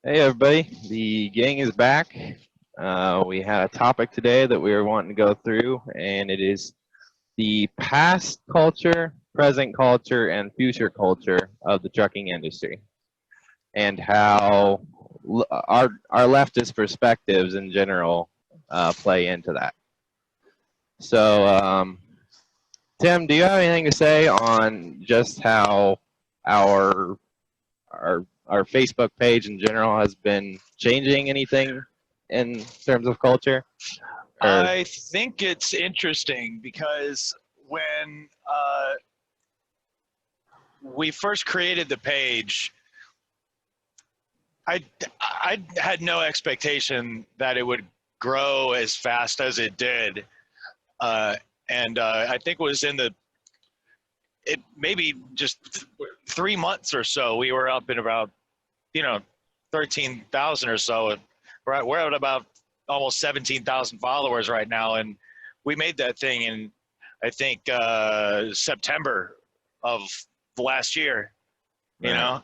Hey everybody, the gang is back. We had a topic today that we were wanting to go through, and it is the past culture, present culture, and future culture of the trucking industry, and how our leftist perspectives in general play into that. So, Tim, do you have anything to say on just how our our Facebook page in general has been changing anything in terms of culture? Or I think it's interesting because when we first created the page, I had no expectation that it would grow as fast as it did, and I think it was it maybe just 3 months or so we were up in about 13,000 or so. We're at about almost 17,000 followers right now, and we made that thing in I think September of last year, you know,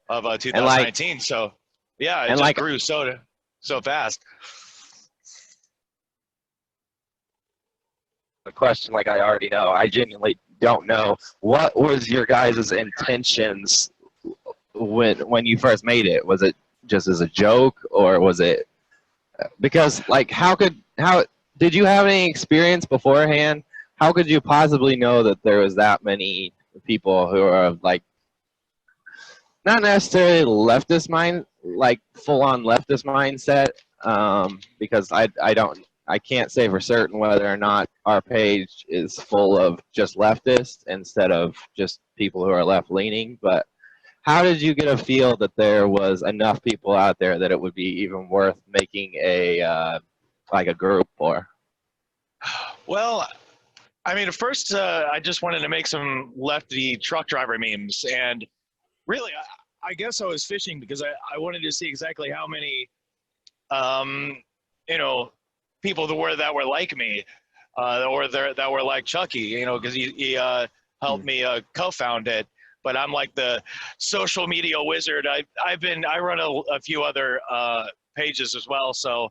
of and like 2019. So yeah, it and just like grew so fast. a question like I already know. I genuinely don't know what was your guys' intentions when you first made it. Was it just as a joke, or was it because like how did you have any experience beforehand? How could you possibly know that there was that many people who are like not necessarily leftist mind, like full on leftist mindset, because I can't say for certain whether or not our page is full of just leftists instead of just people who are left leaning. But how did you get a feel that there was enough people out there that it would be even worth making a like a group for? Well, I mean, at first I just wanted to make some lefty truck driver memes, and really, I guess I was fishing because I wanted to see exactly how many um, you know, people that were like me, that were like Chucky, because he helped me co-found it. But I'm like the social media wizard. I run a few other pages as well. So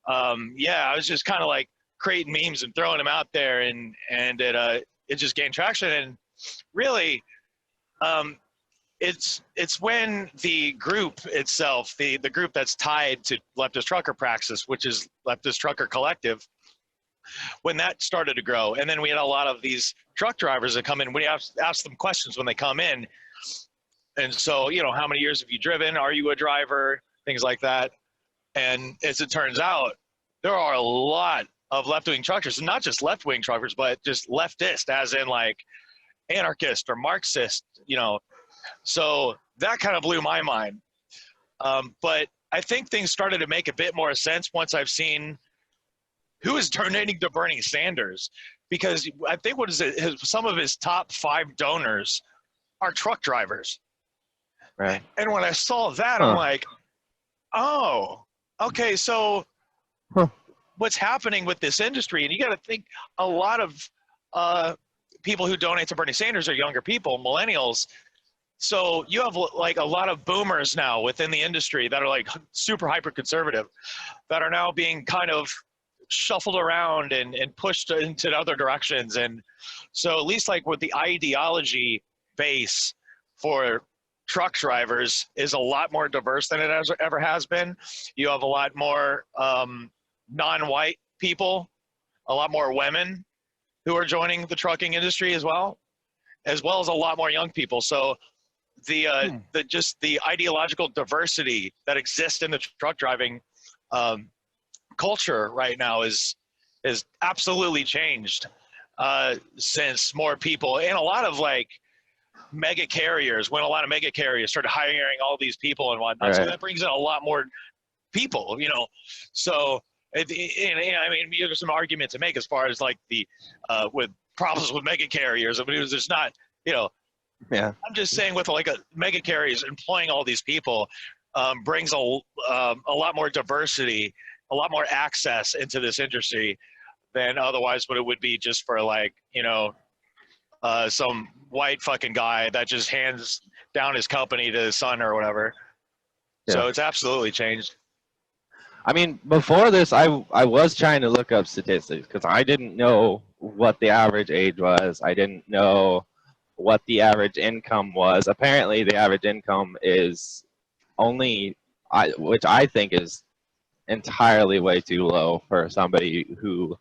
yeah, I was just kind of like creating memes and throwing them out there, and it just gained traction. And really, um, it's when the group itself, the group that's tied to Leftist Trucker Praxis, which is Leftist Trucker Collective, when that started to grow. And then we had a lot of these truck drivers that come in. We ask them questions when they come in. And so, how many years have you driven? Are you a driver? Things like that. And as it turns out, there are a lot of left-wing truckers, and not just left-wing truckers, but just leftist, as in like anarchist or Marxist, So that kind of blew my mind. But I think things started to make a bit more sense once I've seen who is donating to Bernie Sanders, because I think some of his top 5 donors are truck drivers. Right. And when I saw that, I'm like, oh, okay, so what's happening with this industry? And you got to think a lot of people who donate to Bernie Sanders are younger people, millennials. So you have like a lot of boomers now within the industry that are like super hyper conservative, that are now being kind of shuffled around and pushed into other directions. And so at least like with the ideology base for truck drivers is a lot more diverse than it ever has been. You have a lot more non-white people, a lot more women who are joining the trucking industry as well as a lot more young people. So the ideological diversity that exists in the truck driving culture right now is absolutely changed since more people, and a lot of like mega carriers, when a lot of mega carriers started hiring all these people and whatnot. Right. So that brings in a lot more people, So I mean, there's some argument to make as far as like the with problems with mega carriers. I mean, there's not, Yeah. I'm just saying with like a mega carriers employing all these people brings a lot more diversity, a lot more access into this industry than otherwise what it would be just for like, some white fucking guy that just hands down his company to his son or whatever. So it's absolutely changed. I mean, before this, I was trying to look up statistics because I didn't know what the average age was. I didn't know what the average income was. Apparently, the average income is only, which I think is entirely way too low for somebody who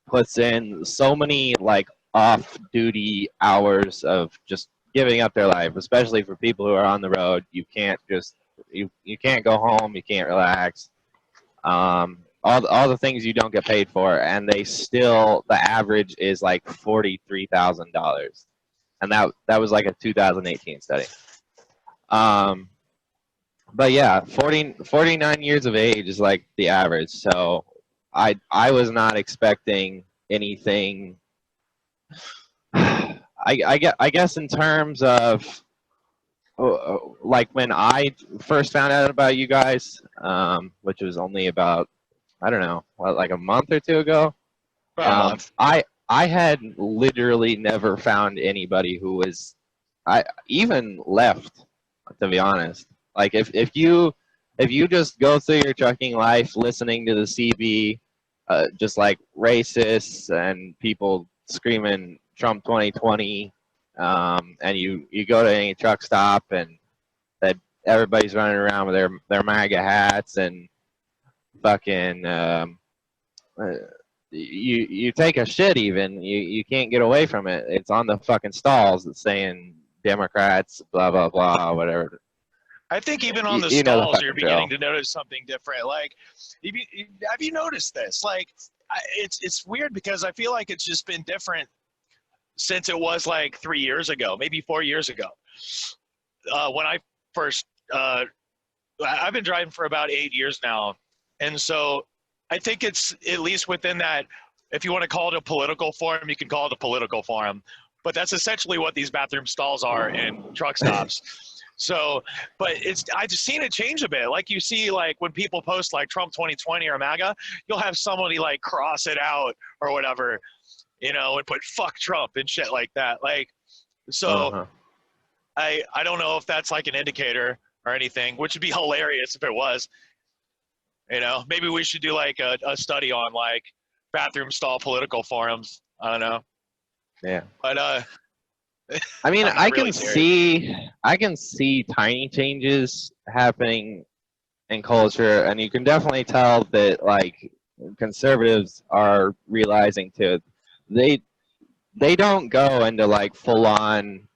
puts in so many like off-duty hours of just giving up their life, especially for people who are on the road. You can't just you can't go home. You can't relax. All the things you don't get paid for, and they still the average is like $43,000, and that was like a 2018 study. But yeah, 49 years of age is like the average. So I was not expecting anything. I guess in terms of like when I first found out about you guys, which was only about I don't know, what, like a month or two ago. About a month. I had literally never found anybody who was I even left, to be honest. Like if you just go through your trucking life listening to the CB, just like racists and people screaming Trump 2020, and you go to any truck stop and that everybody's running around with their MAGA hats and fucking you take a shit even you can't get away from it. It's on the fucking stalls that's saying Democrats blah blah blah whatever. I think even on the You know the stalls, you're fucking drill. beginning to notice something different. Like, have you noticed this? Like, it's weird because I feel like it's just been different since it was like 3 years ago, maybe 4 years ago. When I first, I've been driving for about 8 years now, and so I think it's at least within that. If you want to call it a political forum, you can call it a political forum, but that's essentially what these bathroom stalls are in truck stops. So, but I've just seen it change a bit. Like you see, like when people post like Trump 2020 or MAGA, you'll have somebody like cross it out or whatever, and put fuck Trump and shit like that. Like, so Uh-huh. I don't know if that's like an indicator or anything, which would be hilarious if it was. Maybe we should do like a study on like bathroom stall political forums. I don't know. Yeah. But I mean, I'm not really I can see tiny changes happening in culture, and you can definitely tell that like conservatives are realizing too. They they don't go into like full on.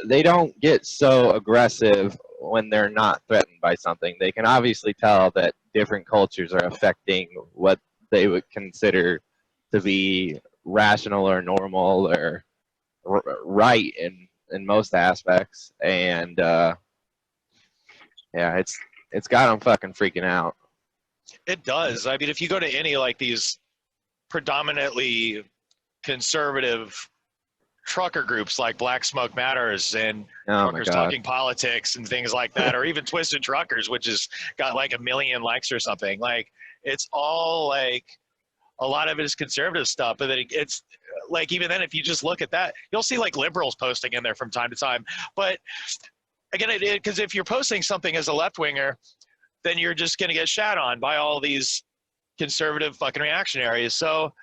They don't get so aggressive when they're not threatened by something. They can obviously tell that different cultures are affecting what they would consider to be rational or normal or right in most aspects, and yeah, it's got them fucking freaking out. It does. I mean, if you go to any like these predominantly conservative trucker groups like Black Smoke Matters and Oh my Truckers god. Talking Politics and things like that, or even Twisted Truckers, which has got like 1 million likes or something. Like, it's all like a lot of it is conservative stuff, but then it's like even then, if you just look at that, you'll see like liberals posting in there from time to time. But again, because if you're posting something as a left winger, then you're just going to get shat on by all these conservative fucking reactionaries. So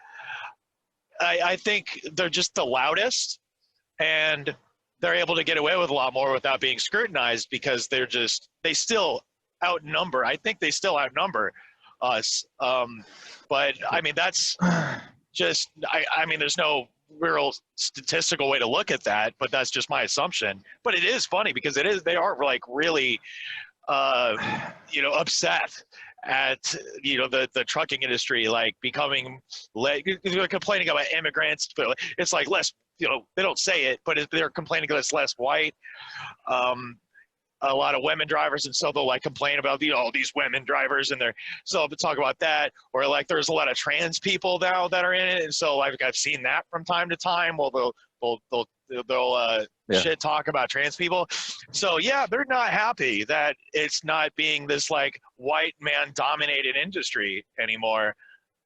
I think they're just the loudest, and they're able to get away with a lot more without being scrutinized because they still outnumber. I think they still outnumber us. But I mean, that's just, I mean, there's no real statistical way to look at that, but that's just my assumption. But it is funny because they are like really, upset at the trucking industry like becoming they're complaining about immigrants, but it's like less, they don't say it, but they're complaining that it's less white, a lot of women drivers, and so they'll like complain about these women drivers, and they'll talk about that, or like there's a lot of trans people now that are in it, and so like I've seen that from time to time. Well, they'll Yeah. shit talk about trans people. So yeah, they're not happy that it's not being this like white man dominated industry anymore.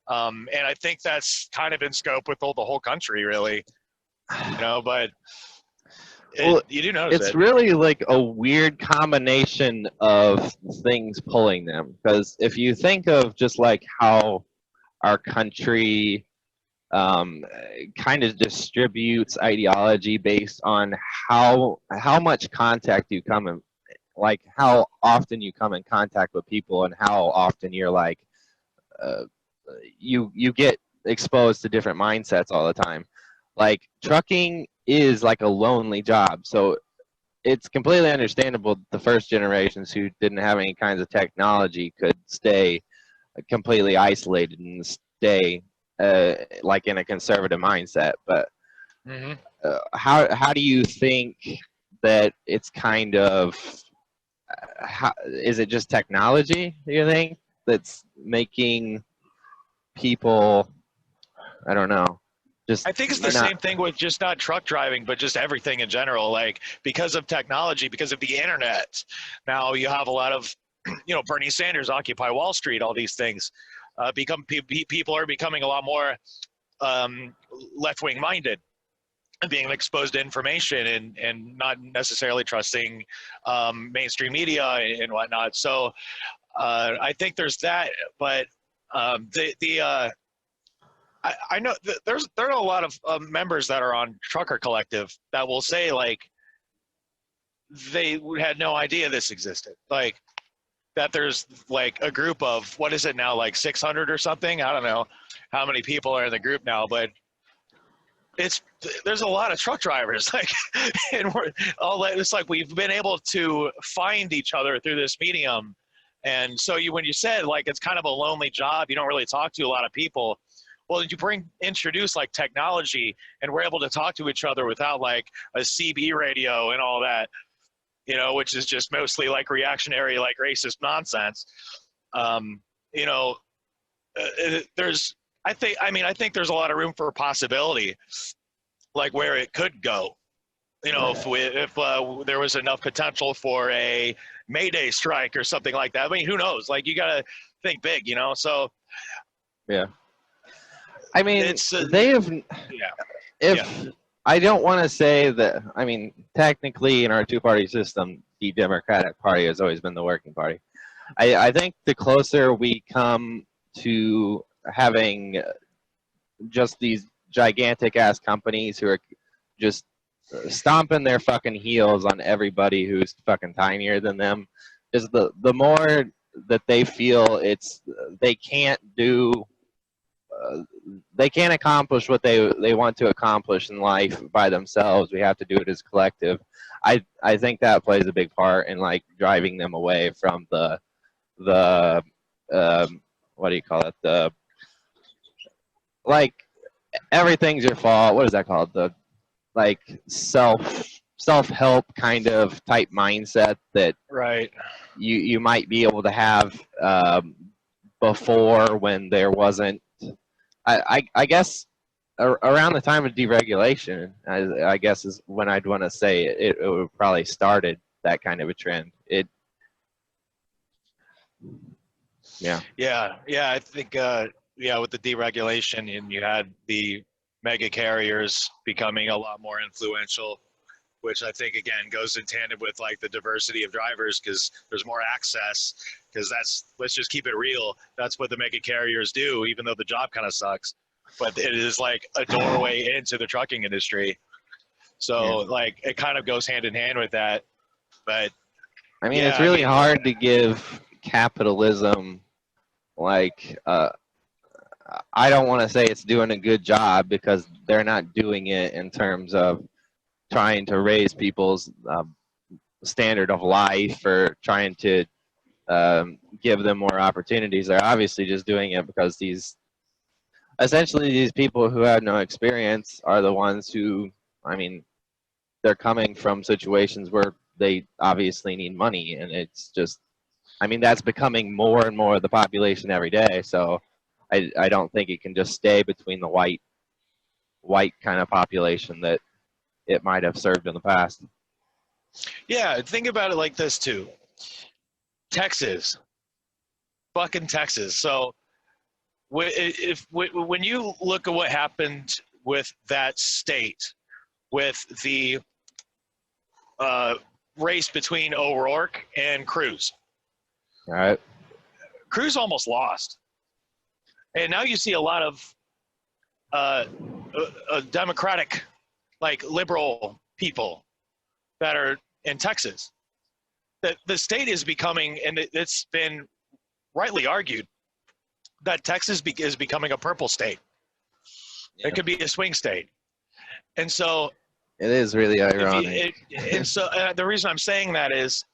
And I think that's kind of in scope with the whole country, really. But Well, You do notice it's it. really like a weird combination of things pulling them. Because if you think of just like how our country kind of distributes ideology based on how much contact you come in, like how often you come in contact with people, and how often you're like uh, you get exposed to different mindsets all the time. Like trucking is like a lonely job, so it's completely understandable that the first generations who didn't have any kinds of technology could stay completely isolated and stay like in a conservative mindset. But Hmm. how do you think that it's kind of is it just technology, do you think, that's making people, I don't know, just I think it's the not. same thing with just not truck driving, but just everything in general. Like because of technology, because of the internet, now you have a lot of, Bernie Sanders, Occupy Wall Street, all these things people are becoming a lot more left-wing minded and being exposed to information and not necessarily trusting mainstream media and whatnot. So I think there's that, but I know there are a lot of members that are on Trucker Collective that will say like they had no idea this existed. Like that there's like a group of, what is it now, like 600 or something? I don't know how many people are in the group now, but there's a lot of truck drivers, like, and it's like we've been able to find each other through this medium. And so when you said like it's kind of a lonely job, you don't really talk to a lot of people. Well, you introduce like technology, and we're able to talk to each other without like a CB radio and all that, which is just mostly like reactionary, like racist nonsense. Um, you know, I think there's a lot of room for possibility, like where it could go. If there was enough potential for a Mayday strike or something like that. I mean, who knows? Like you gotta think big, So Yeah, I mean, it's they have. yeah, If yeah, I don't want to say that, I mean, technically in our two-party system, the Democratic Party has always been the working party. I think the closer we come to having just these gigantic ass companies who are just stomping their fucking heels on everybody who's fucking tinier than them, is the more that they feel they can't do uh, they can't accomplish what they want to accomplish in life by themselves. We have to do it as collective. I think that plays a big part in like driving them away from the what do you call it, the like everything's your fault. What is that called? The like self help kind of type mindset that right. you might be able to have before, when there wasn't. I guess around the time of deregulation, I guess is when I'd want to say it would probably started that kind of a trend. Yeah. Yeah. I think with the deregulation, and you had the mega carriers becoming a lot more influential, which I think again goes in tandem with like the diversity of drivers, because there's more access. Because let's just keep it real. That's what the mega carriers do, even though the job kind of sucks. But it is like a doorway into the trucking industry. So like it kind of goes hand in hand with that. But I mean, it's really hard to give capitalism like I don't want to say it's doing a good job, because they're not doing it in terms of trying to raise people's standard of life, or trying to give them more opportunities. They're obviously just doing it because essentially these people who had no experience are the ones who, I mean, they're coming from situations where they obviously need money, and it's just, I mean, that's becoming more and more of the population every day. So I don't think it can just stay between the white kind of population that it might have served in the past. yeah, think about it like this too. Texas, fucking Texas. So when you look at what happened with that state, with the race between O'Rourke and Cruz. All right. Cruz almost lost. And now you see a lot of Democratic, like liberal people that are in Texas. That the state is becoming, and it's been rightly argued, that Texas is becoming a purple state. Yeah. It could be a swing state. And so it is really ironic. And so the reason I'm saying that is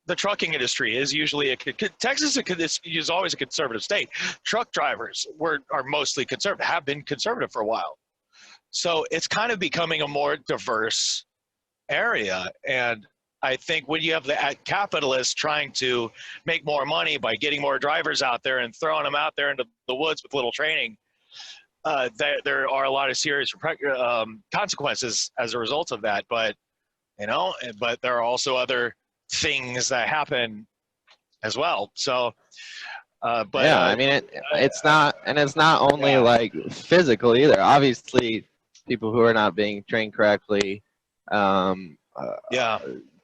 the trucking industry is usually Texas is always a conservative state. Truck drivers are mostly conservative, have been conservative for a while. So it's kind of becoming a more diverse area. And I think when you have the capitalists trying to make more money by getting more drivers out there and throwing them out there into the woods with little training, there are a lot of serious consequences as a result of that. But but there are also other things that happen as well. So, but yeah, I mean, it's not only like physical either. Obviously, people who are not being trained correctly,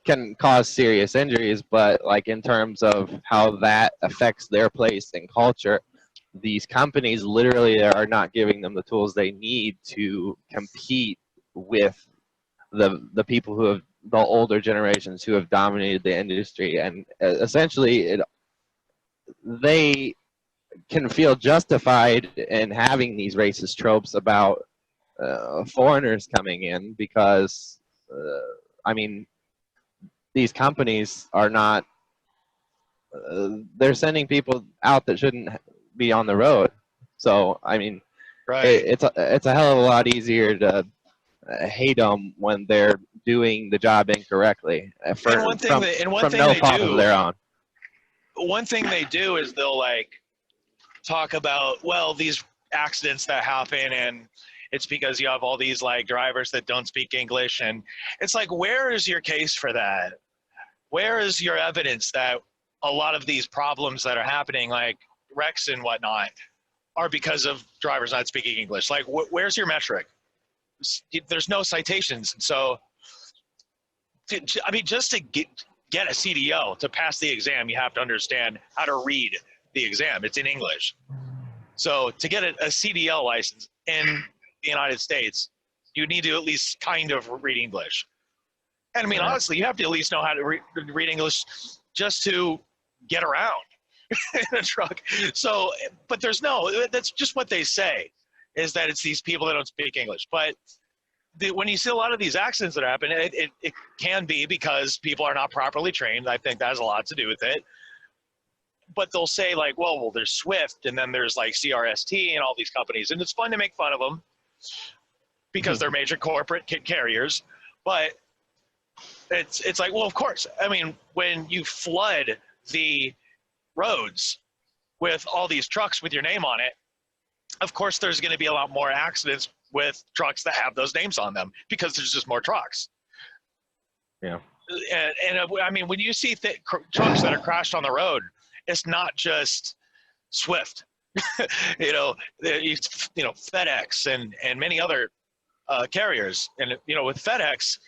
can cause serious injuries. But like in terms of how that affects their place in culture, these companies literally are not giving them the tools they need to compete with the people who have the older generations who have dominated the industry, and essentially they can feel justified in having these racist tropes about foreigners coming in because I mean, these companies are not they're sending people out that shouldn't be on the road. So I mean, right. it's a hell of a lot easier to hate them when they're doing the job incorrectly from no fault of their own. One thing they do is they'll like talk about, well, these accidents that happen and it's because you have all these like drivers that don't speak English. And it's like, where is your case for that? Where is your evidence that a lot of these problems that are happening, like wrecks and whatnot, are because of drivers not speaking English? Like, where's your metric? There's no citations. And so, I mean, just to get a CDO to pass the exam, you have to understand how to read the exam. It's in English. So to get a CDL license in the United States, you need to at least kind of read English. And I mean, honestly, you have to at least know how to read English just to get around in a truck. So, but that's just what they say, is that it's these people that don't speak English. But when you see a lot of these accidents that happen, it can be because people are not properly trained. I think that has a lot to do with it. But they'll say like, well, there's Swift, and then there's like CRST and all these companies. And it's fun to make fun of them because they're major corporate carriers. But it's like, well, of course. I mean, when you flood the roads with all these trucks with your name on it, of course there's going to be a lot more accidents with trucks that have those names on them because there's just more trucks. Yeah. And I mean, when you see trucks that are crashed on the road, it's not just Swift, FedEx and many other carriers. And, with FedEx,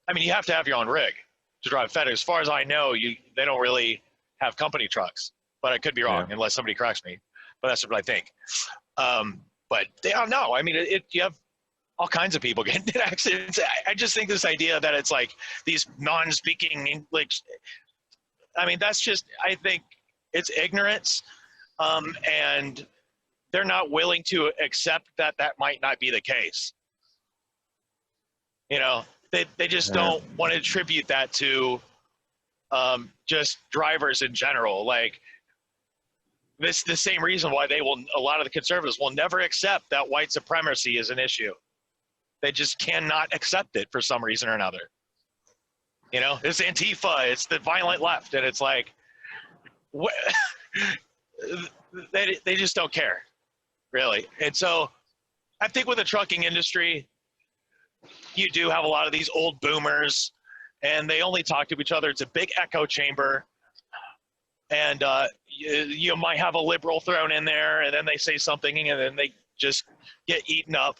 I mean, you have to have your own rig to drive FedEx. As far as I know, they don't really have company trucks, but I could be wrong unless somebody corrects me. But that's what I think. But they don't know. I mean, you have all kinds of people getting in accidents. I just think this idea that it's like these non-speaking English, I mean, that's just, I think it's ignorance. And they're not willing to accept that might not be the case. They just don't want to attribute that to just drivers in general. Like, this the same reason why a lot of the conservatives will never accept that white supremacy is an issue. They just cannot accept it for some reason or another. It's Antifa, it's the violent left, and it's like, they just don't care, really. And so I think with the trucking industry, you do have a lot of these old boomers, and they only talk to each other. It's a big echo chamber. And you might have a liberal thrown in there, and then they say something, and then they just get eaten up.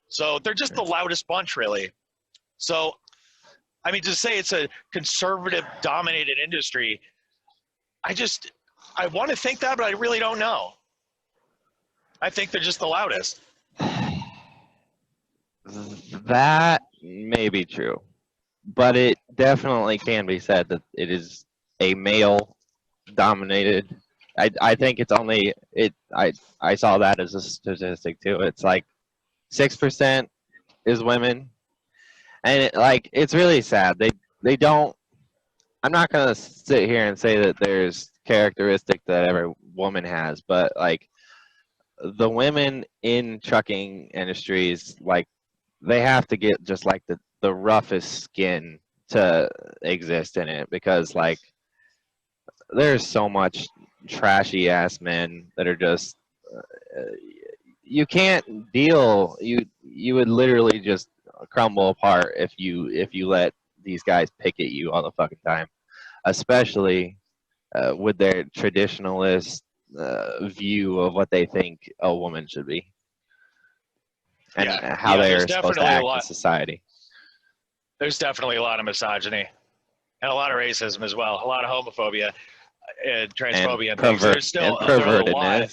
So they're just the loudest bunch, really. So I mean, to say it's a conservative dominated industry, I want to think that, but I really don't know. I think they're just the loudest. That may be true, but it definitely can be said that it is a male dominated. I think it's only it. I saw that as a statistic too. It's like 6% is women, and it's really sad. They don't. I'm not gonna sit here and say that there's characteristic that every woman has, but like the women in trucking industries, like they have to get just like the roughest skin to exist in it, because like there's so much trashy ass men that are just you can't deal. You would literally just crumble apart if you let these guys pick at you all the fucking time, especially with their traditionalist view of what they think a woman should be and how they there's are supposed to definitely a act in lot. society. There's definitely a lot of misogyny and a lot of racism as well, a lot of homophobia and transphobia and things. There's still there's a lot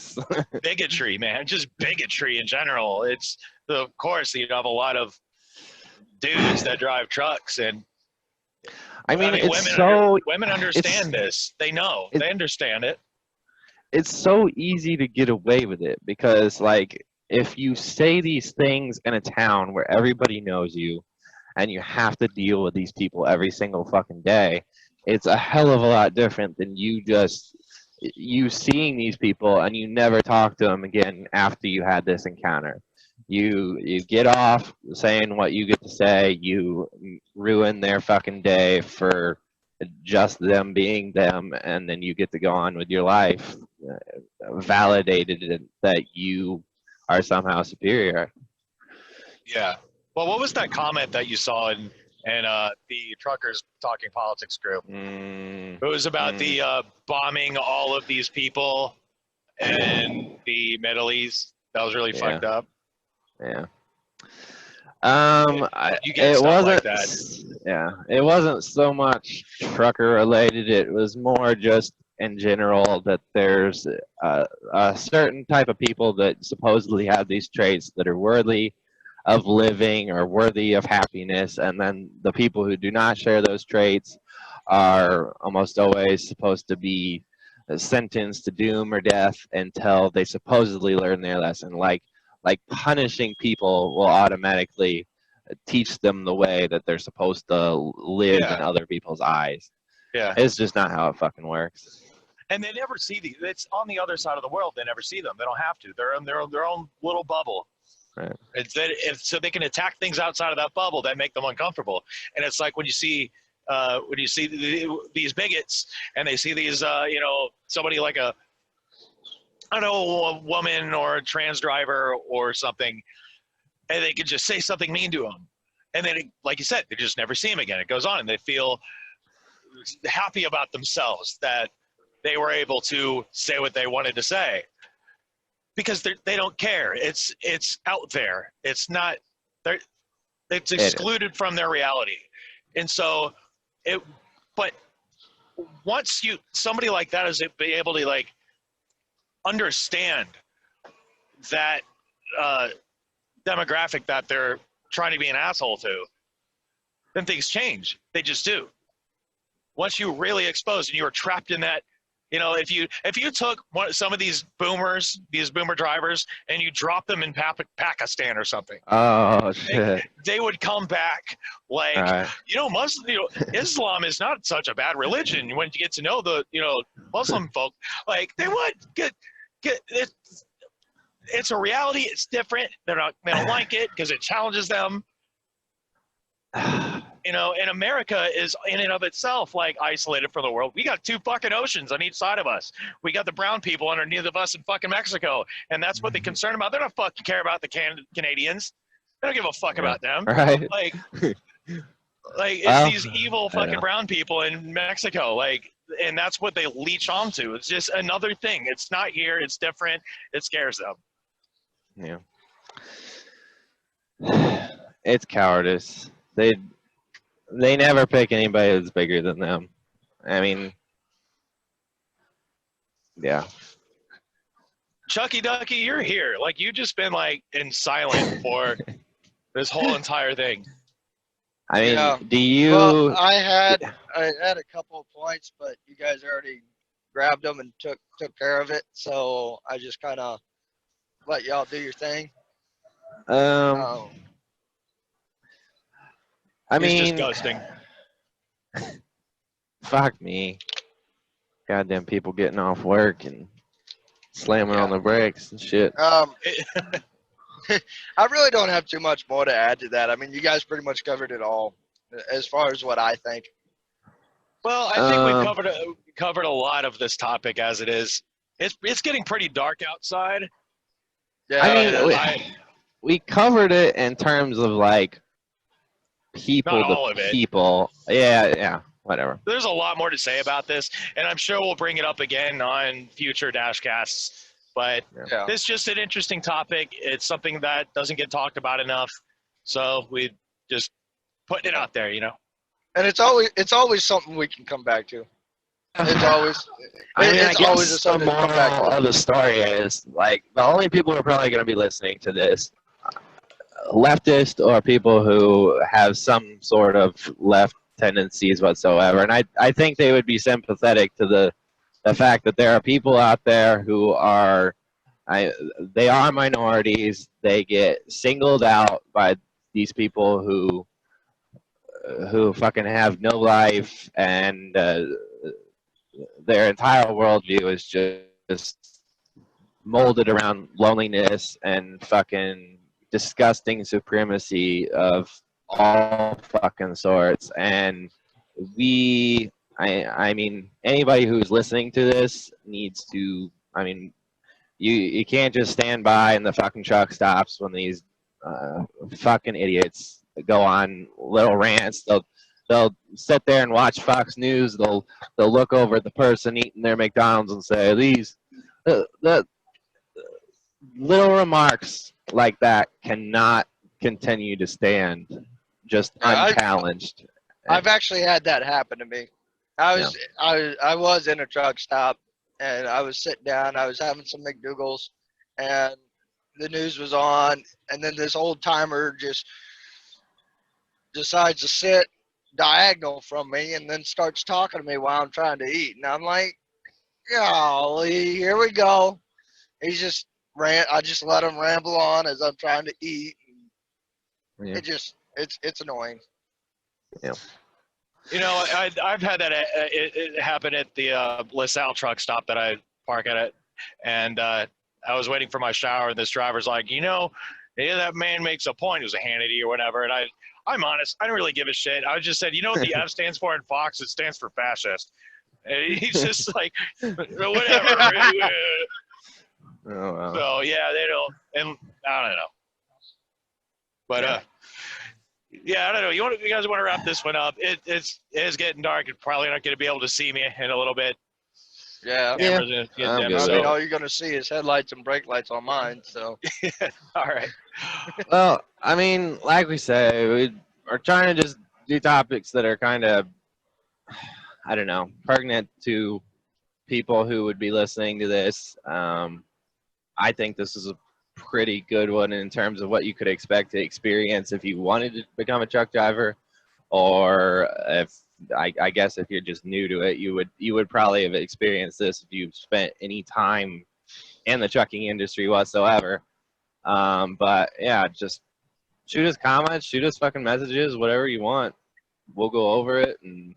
bigotry, man, just bigotry in general. It's of course you have a lot of dudes that drive trucks, and I mean it's women understand this. They know, they understand it. It's so easy to get away with it because like if you say these things in a town where everybody knows you and you have to deal with these people every single fucking day, it's a hell of a lot different than you seeing these people and you never talk to them again after you had this encounter. You get off saying what you get to say, you ruin their fucking day for just them being them, and then you get to go on with your life validated that you are somehow superior. Yeah. Well, what was that comment that you saw in the Truckers Talking Politics group? It was about the bombing all of these people in the Middle East. That was really fucked up. Yeah. You get stuff like that. Yeah, it wasn't so much trucker related. It was more just in general that there's a certain type of people that supposedly have these traits that are worthy of living or worthy of happiness, and then the people who do not share those traits are almost always supposed to be sentenced to doom or death until they supposedly learn their lesson. Like punishing people will automatically teach them the way that they're supposed to live in other people's eyes. Yeah. It's just not how it fucking works. And they never see these. It's on the other side of the world. They never see them. They don't have to. They're in their own little bubble. Right. So they can attack things outside of that bubble that make them uncomfortable. And it's like when you see these bigots and they see these, somebody like a woman or a trans driver or something, and they could just say something mean to them. And then, like you said, they just never see him again. It goes on, and they feel happy about themselves that they were able to say what they wanted to say because they don't care. It's out there. It's not. It's excluded from their reality, and so But once somebody like that is be able to like understand that demographic that they're trying to be an asshole to, then things change. They just do. Once you really expose and you are trapped in that, if you took some of these boomer drivers and you drop them in Pakistan or something, oh shit, they would come back like, right. Islam is not such a bad religion. When you get to know the Muslim folk, like they would get it's a reality. It's different. They don't like it because it challenges them. And America is in and of itself like isolated from the world. We got two fucking oceans on each side of us. We got the brown people underneath of us in fucking Mexico, and that's what they're concerned about. They don't fucking care about the Canadians. They don't give a fuck about them. Right. Like it's these evil fucking brown people in Mexico. And that's what they leech onto. It's just another thing. It's not here. It's different. It scares them. Yeah. It's cowardice. they never pick anybody that's bigger than them. I mean, yeah. Chucky Ducky, you're here. Like, you just been like in silent for this whole entire thing. I mean, Yeah. do you? Well, I had a couple of points, but you guys already grabbed them and took care of it. So I just kind of let y'all do your thing. I He's mean, just ghosting. fuck me. Goddamn people getting off work and slamming on the brakes and shit. I really don't have too much more to add to that. I mean, you guys pretty much covered it all, as far as what I think. Well, I think we've covered a lot of this topic as it is. It's getting pretty dark outside. Yeah, I mean, we covered it in terms of like people Not all to of it. people. Yeah, whatever. There's a lot more to say about this, and I'm sure we'll bring it up again on future Dashcasts. But yeah. it's just an interesting topic. It's something that doesn't get talked about enough, so we just putting it out there, you know. And it's always something we can come back to. It's always I mean, I it's guess always a the something to come back moral to. of the story is like the only people who are probably going to be listening to this, leftist or people who have some sort of left tendencies whatsoever, and I think they would be sympathetic to the fact that there are people out there who are, they are minorities. They get singled out by these people who fucking have no life, and their entire worldview is just molded around loneliness and fucking disgusting supremacy of all fucking sorts. And I mean, anybody who's listening to this needs to, I mean, you can't just stand by and the fucking truck stops when these fucking idiots go on little rants. They'll sit there and watch Fox News. They'll look over at the person eating their McDonald's and say, these the little remarks like that cannot continue to stand just unchallenged. I've actually had that happen to me. I was in a truck stop, and I was sitting down. I was having some McDougal's, and the news was on, and then this old timer just decides to sit diagonal from me and then starts talking to me while I'm trying to eat. And I'm like, golly, here we go. He's just I just let him ramble on as I'm trying to eat. Yeah. It's annoying. Yeah. You know, I've had that it happen at the LaSalle truck stop that I park at, and I was waiting for my shower, and this driver's like, you know, yeah, that man makes a point. It was a Hannity or whatever, and I'm honest, I don't really give a shit. I just said, you know what the F stands for in Fox? It stands for fascist. And he's just like, whatever. Oh, wow. So yeah, they don't, and I don't know, but yeah, I don't know. You guys want to wrap this one up? It is getting dark. You're probably not going to be able to see me in a little bit. Yeah. Cameras gonna get I'm dim, good. I so- mean, all you're gonna see is headlights and brake lights on mine. So all right. Well, I mean, like we say, we are trying to just do topics that are kind of, I don't know, pertinent to people who would be listening to this. I think this is a pretty good one in terms of what you could expect to experience if you wanted to become a truck driver, or if I guess if you're just new to it, you would probably have experienced this if you've spent any time in the trucking industry whatsoever. But yeah, just shoot us comments, shoot us fucking messages, whatever you want. We'll go over it. And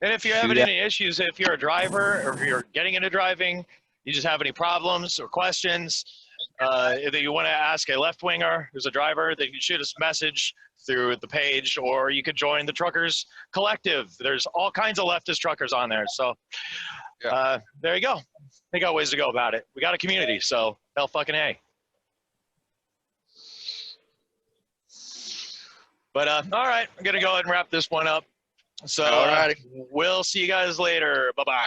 if you're having any issues, if you're a driver or if you're getting into driving, you just have any problems or questions, if you want to ask a left winger who's a driver, then you can shoot us a message through the page, or you could join the Truckers Collective. There's all kinds of leftist truckers on there. So there you go. They got ways to go about it. We got a community, so hell fucking A. But all right, I'm going to go ahead and wrap this one up. So Alrighty. we'll see you guys later. Bye-bye.